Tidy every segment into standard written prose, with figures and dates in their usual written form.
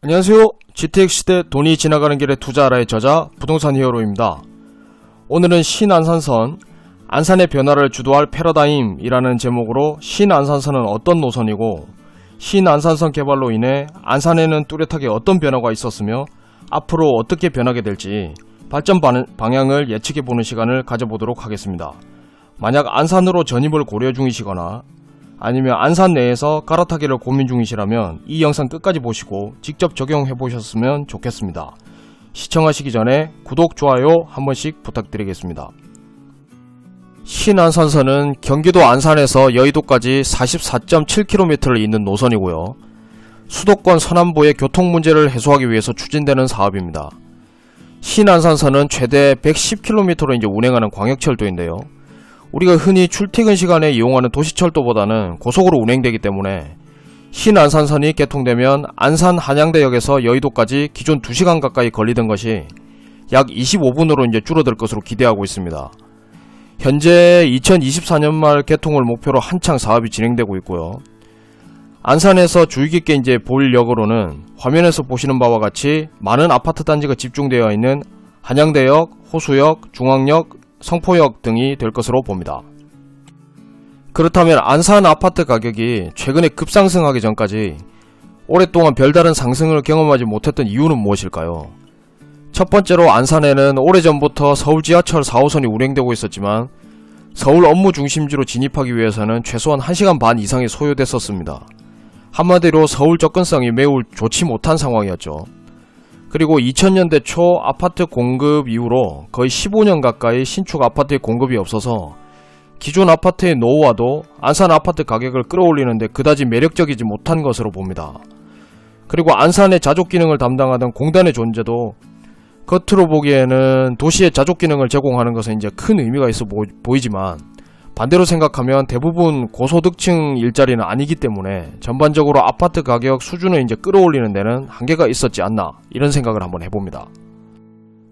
안녕하세요. GTX시대 돈이 지나가는 길에 투자하라의 저자 부동산 히어로입니다. 오늘은 신안산선, 안산의 변화를 주도할 패러다임이라는 제목으로 신안산선은 어떤 노선이고 신안산선 개발로 인해 안산에는 뚜렷하게 어떤 변화가 있었으며 앞으로 어떻게 변하게 될지 발전 방향을 예측해보는 시간을 가져보도록 하겠습니다. 만약 안산으로 전입을 고려 중이시거나 아니면 안산 내에서 갈아타기를 고민 중이시라면 이 영상 끝까지 보시고 직접 적용해 보셨으면 좋겠습니다. 시청하시기 전에 구독, 좋아요 한 번씩 부탁드리겠습니다. 신안산선은 경기도 안산에서 여의도까지 44.7km를 잇는 노선이고요. 수도권 서남부의 교통 문제를 해소하기 위해서 추진되는 사업입니다. 신안산선은 최대 110km로 운행하는 광역철도인데요. 우리가 흔히 출퇴근 시간에 이용하는 도시철도보다는 고속으로 운행되기 때문에 신안산선이 개통되면 안산 한양대역에서 여의도까지 기존 2시간 가까이 걸리던 것이 약 25분으로 줄어들 것으로 기대하고 있습니다. 현재 2024년 말 개통을 목표로 한창 사업이 진행되고 있고요. 안산에서 주의 깊게 볼 역으로는 화면에서 보시는 바와 같이 많은 아파트 단지가 집중되어 있는 한양대역, 호수역, 중앙역, 성포역 등이 될 것으로 봅니다. 그렇다면 안산 아파트 가격이 최근에 급상승하기 전까지 오랫동안 별다른 상승을 경험하지 못했던 이유는 무엇일까요? 첫 번째로 안산에는 오래전부터 서울 지하철 4호선이 운행되고 있었지만 서울 업무 중심지로 진입하기 위해서는 최소한 1시간 반 이상이 소요됐었습니다. 한마디로 서울 접근성이 매우 좋지 못한 상황이었죠. 그리고 2000년대 초 아파트 공급 이후로 거의 15년 가까이 신축 아파트의 공급이 없어서 기존 아파트의 노후화도 안산 아파트 가격을 끌어올리는데 그다지 매력적이지 못한 것으로 봅니다. 그리고 안산의 자족 기능을 담당하던 공단의 존재도 겉으로 보기에는 도시의 자족 기능을 제공하는 것은 큰 의미가 있어 보이지만 반대로 생각하면 대부분 고소득층 일자리는 아니기 때문에 전반적으로 아파트 가격 수준을 끌어올리는 데는 한계가 있었지 않나 이런 생각을 한번 해봅니다.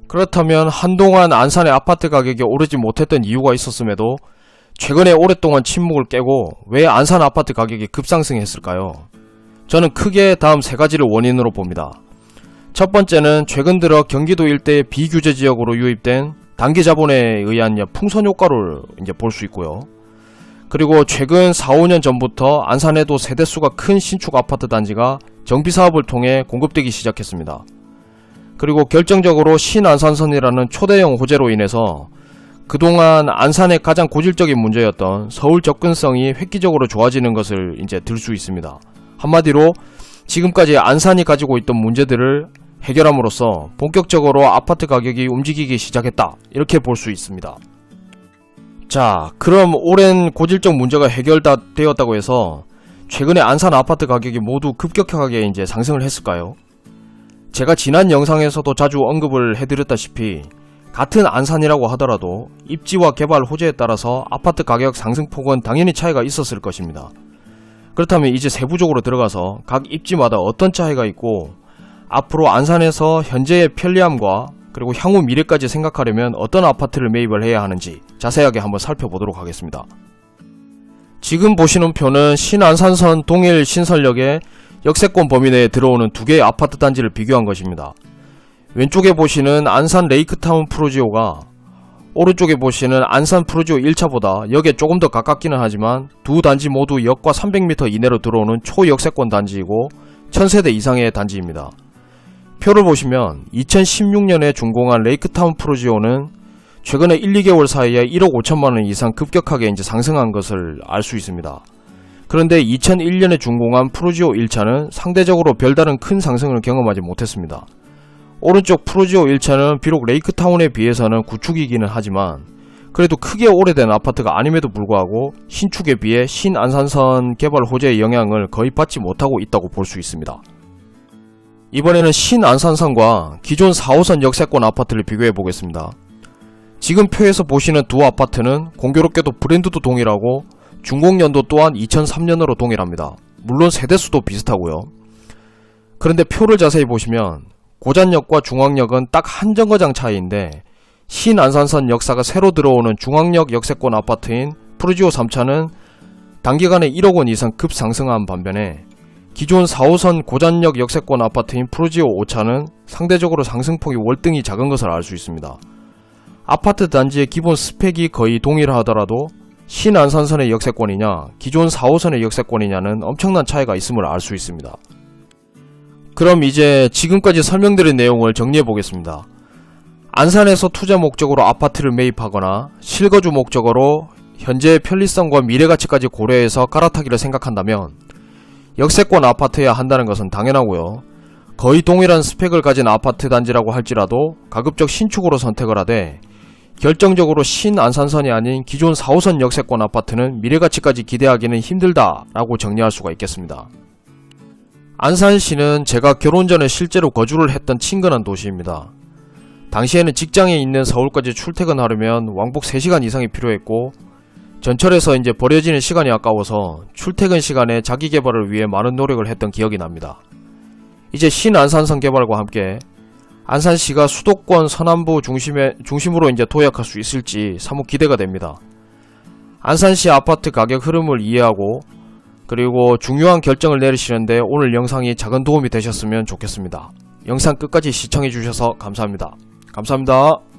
그렇다면 한동안 안산의 아파트 가격이 오르지 못했던 이유가 있었음에도 최근에 오랫동안 침묵을 깨고 왜 안산 아파트 가격이 급상승했을까요? 저는 크게 다음 3가지를 원인으로 봅니다. 첫 번째는 최근 들어 경기도 일대의 비규제 지역으로 유입된 단기 자본에 의한 풍선 효과를 볼 수 있고요. 그리고 최근 4-5년 전부터 안산에도 세대수가 큰 신축 아파트 단지가 정비 사업을 통해 공급되기 시작했습니다. 그리고 결정적으로 신안산선이라는 초대형 호재로 인해서 그동안 안산의 가장 고질적인 문제였던 서울 접근성이 획기적으로 좋아지는 것을 들 수 있습니다. 한마디로 지금까지 안산이 가지고 있던 문제들을 해결함으로써 본격적으로 아파트 가격이 움직이기 시작했다 이렇게 볼 수 있습니다. 자, 그럼 오랜 고질적 문제가 해결되었다고 해서 최근에 안산 아파트 가격이 모두 급격하게 상승을 했을까요? 제가 지난 영상에서도 자주 언급을 해드렸다시피 같은 안산이라고 하더라도 입지와 개발 호재에 따라서 아파트 가격 상승폭은 당연히 차이가 있었을 것입니다. 그렇다면 이제 세부적으로 들어가서 각 입지마다 어떤 차이가 있고 앞으로 안산에서 현재의 편리함과 그리고 향후 미래까지 생각하려면 어떤 아파트를 매입을 해야 하는지 자세하게 한번 살펴보도록 하겠습니다. 지금 보시는 표는 신안산선 동일 신설역의 역세권 범위 내에 들어오는 2개의 아파트 단지를 비교한 것입니다. 왼쪽에 보시는 안산 레이크타운 프루지오가 오른쪽에 보시는 안산 프루지오 1차보다 역에 조금 더 가깝기는 하지만 두 단지 모두 역과 300m 이내로 들어오는 초역세권 단지이고 1000세대 이상의 단지입니다. 표를 보시면 2016년에 준공한 레이크타운 프루지오는 최근에 1-2개월 사이에 1억 5천만원 이상 급격하게 상승한 것을 알 수 있습니다. 그런데 2001년에 준공한 프루지오 1차는 상대적으로 별다른 큰 상승을 경험하지 못했습니다. 오른쪽 프루지오 1차는 비록 레이크타운에 비해서는 구축이기는 하지만 그래도 크게 오래된 아파트가 아님에도 불구하고 신축에 비해 신안산선 개발 호재의 영향을 거의 받지 못하고 있다고 볼 수 있습니다. 이번에는 신안산선과 기존 4호선 역세권 아파트를 비교해 보겠습니다. 지금 표에서 보시는 두 아파트는 공교롭게도 브랜드도 동일하고 준공연도 또한 2003년으로 동일합니다. 물론 세대수도 비슷하고요. 그런데 표를 자세히 보시면 고잔역과 중앙역은 딱 한 정거장 차이인데 신안산선 역사가 새로 들어오는 중앙역 역세권 아파트인 프루지오 3차는 단기간에 1억원 이상 급상승한 반면에 기존 4호선 고잔역 역세권 아파트인 프루지오 5차는 상대적으로 상승폭이 월등히 작은 것을 알 수 있습니다. 아파트 단지의 기본 스펙이 거의 동일하더라도 신안산선의 역세권이냐 기존 4호선의 역세권이냐는 엄청난 차이가 있음을 알 수 있습니다. 그럼 이제 지금까지 설명드린 내용을 정리해 보겠습니다. 안산에서 투자 목적으로 아파트를 매입하거나 실거주 목적으로 현재의 편리성과 미래가치까지 고려해서 갈아타기를 생각한다면 역세권 아파트여야 한다는 것은 당연하고요. 거의 동일한 스펙을 가진 아파트 단지라고 할지라도 가급적 신축으로 선택을 하되 결정적으로 신안산선이 아닌 기존 4호선 역세권 아파트는 미래가치까지 기대하기는 힘들다라고 정리할 수가 있겠습니다. 안산시는 제가 결혼 전에 실제로 거주를 했던 친근한 도시입니다. 당시에는 직장에 있는 서울까지 출퇴근하려면 왕복 3시간 이상이 필요했고 전철에서 이제 버려지는 시간이 아까워서 출퇴근 시간에 자기 개발을 위해 많은 노력을 했던 기억이 납니다. 이제 신안산선 개발과 함께 안산시가 수도권 서남부 중심으로 이제 도약할 수 있을지 사뭇 기대가 됩니다. 안산시 아파트 가격 흐름을 이해하고 그리고 중요한 결정을 내리시는데 오늘 영상이 작은 도움이 되셨으면 좋겠습니다. 영상 끝까지 시청해주셔서 감사합니다. 감사합니다.